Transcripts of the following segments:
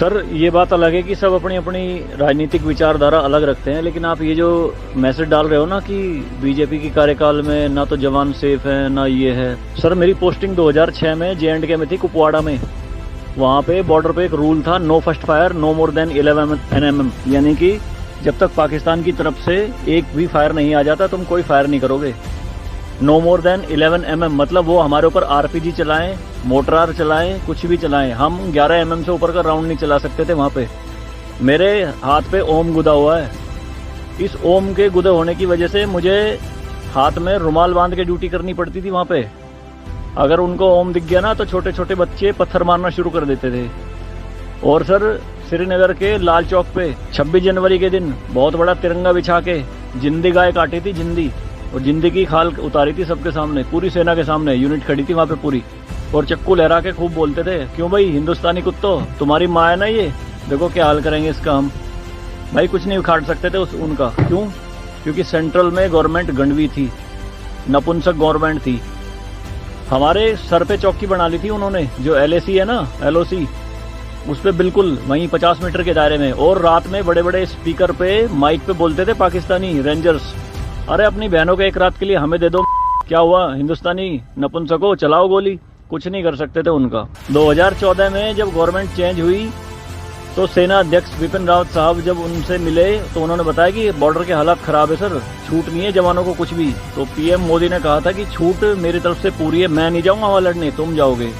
Sir ये बात अलग है कि सब अपनी अपनी राजनीतिक विचारधारा अलग रखते हैं, लेकिन आप ये जो मैसेज डाल रहे हो ना कि बीजेपी की कार्यकाल में ना तो जवान सेफ है ना ये है। सर मेरी पोस्टिंग 2006 में J&K में थी, कुपवाड़ा में। वहाँ पे बॉर्डर पे एक रूल था, no first fire no more then 11 NM, यानी कि जब तक पाकिस्तान की तरफ से एक भी फायर नहीं आ जाता तुम कोई फायर नहीं करोगे। नो मोर देन 11 mm मतलब वो हमारे ऊपर RPG चलाएं, मोटरार चलाएं, कुछ भी चलाएं, हम 11 mm से ऊपर का राउंड नहीं चला सकते थे वहाँ पे। मेरे हाथ पे ओम गुदा हुआ है। इस ओम के गुदे होने की वजह से मुझे हाथ में रुमाल बांध के ड्यूटी करनी पड़ती थी वहाँ पे। अगर उनको ओम दिख गया ना तो छोटे छोटे बच्चे पत्थर मारना शुरू कर देते थे। और सर श्रीनगर के लाल चौक पे 26 जनवरी के दिन बहुत बड़ा तिरंगा बिछा के जिंदी गाय काटी थी, जिंदी, और जिंदी की खाल उतारी थी सबके सामने, पूरी सेना के सामने। यूनिट खड़ी थी वहाँ पे पूरी, और चक्कू लहरा के खूब बोलते थे, क्यों भाई हिंदुस्तानी कुत्तों, तुम्हारी माँ है ना ये, देखो क्या हाल करेंगे इसका हम। भाई कुछ नहीं उखाड़ सकते थे उनका। क्यों? क्योंकि सेंट्रल में गवर्नमेंट गंडवी थी, नपुंसक गवर्नमेंट थी। हमारे सर पे चौकी बना ली थी उन्होंने, जो LAC है ना, LOC, उस पे बिल्कुल वहीं 50 मीटर के दायरे में। और रात में बड़े बड़े स्पीकर पे माइक पे बोलते थे पाकिस्तानी रेंजर्स, अरे अपनी बहनों को एक रात के लिए हमें दे दो, क्या हुआ हिंदुस्तानी नपुंसको, चलाओ गोली। कुछ नहीं कर सकते थे उनका। 2014 में जब गवर्नमेंट चेंज हुई तो सेना अध्यक्ष बिपिन रावत साहब जब उनसे मिले तो उन्होंने बताया कि बॉर्डर के हालात खराब है सर, छूट नहीं है जवानों को कुछ भी। तो PM मोदी ने कहा था कि छूट मेरी तरफ से पूरी है, मैं नहीं जाऊंगा वहां लड़ने, तुम जाओगे।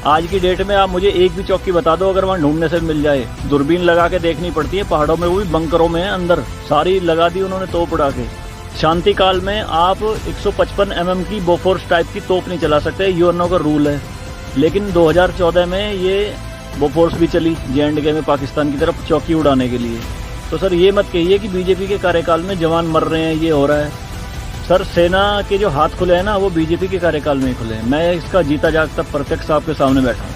आज की डेट में आप मुझे एक भी चौकी बता दो अगर वहां ढूंढने से मिल जाए। दूरबीन लगा के देखनी पड़ती है पहाड़ों में, वो भी बंकरों में है अंदर, सारी लगा दी उन्होंने तोप उड़ा के। शांति काल में आप 155 mm की बोफोर्स टाइप की तोप नहीं चला सकते, UNO का रूल है। लेकिन 2014 में ये बोफोर्स भी चली J&K में पाकिस्तान की तरफ चौकी उड़ाने के लिए। तो सर ये मत कहिए कि बीजेपी के कार्यकाल में जवान मर रहे हैं, ये हो रहा है। सर सेना के जो हाथ खुले हैं ना वो बीजेपी के कार्यकाल में ही खुले हैं। मैं इसका जीता जागता प्रत्यक्ष आपके सामने बैठा हूं।